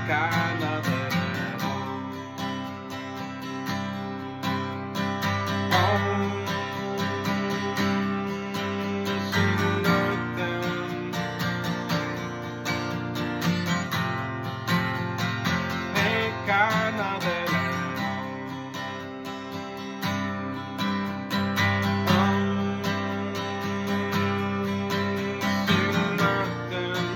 got nothing at all. See nothing. Ain't got nothing at all. See nothing.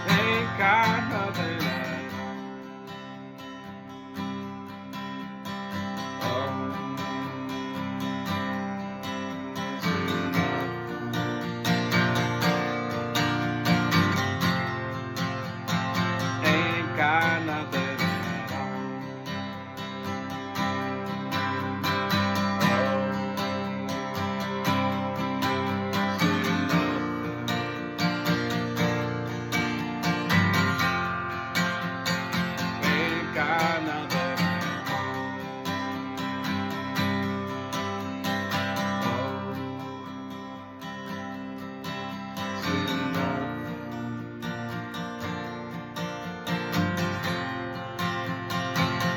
Ain't got nothing at all. Ain't got nothing at all. Ain't got nothing at all. See nothing.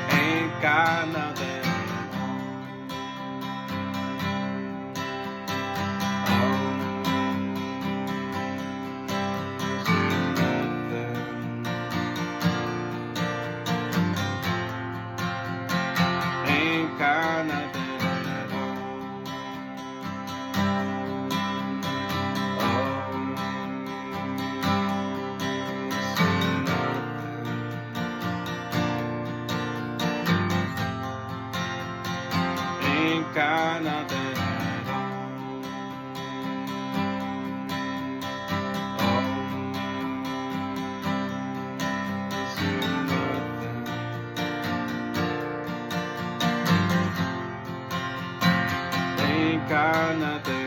Ain't got nothing at all. See nothing. Ain't got nothing at all. Ain't got nothing at all. See nothing. Ain't got nothing.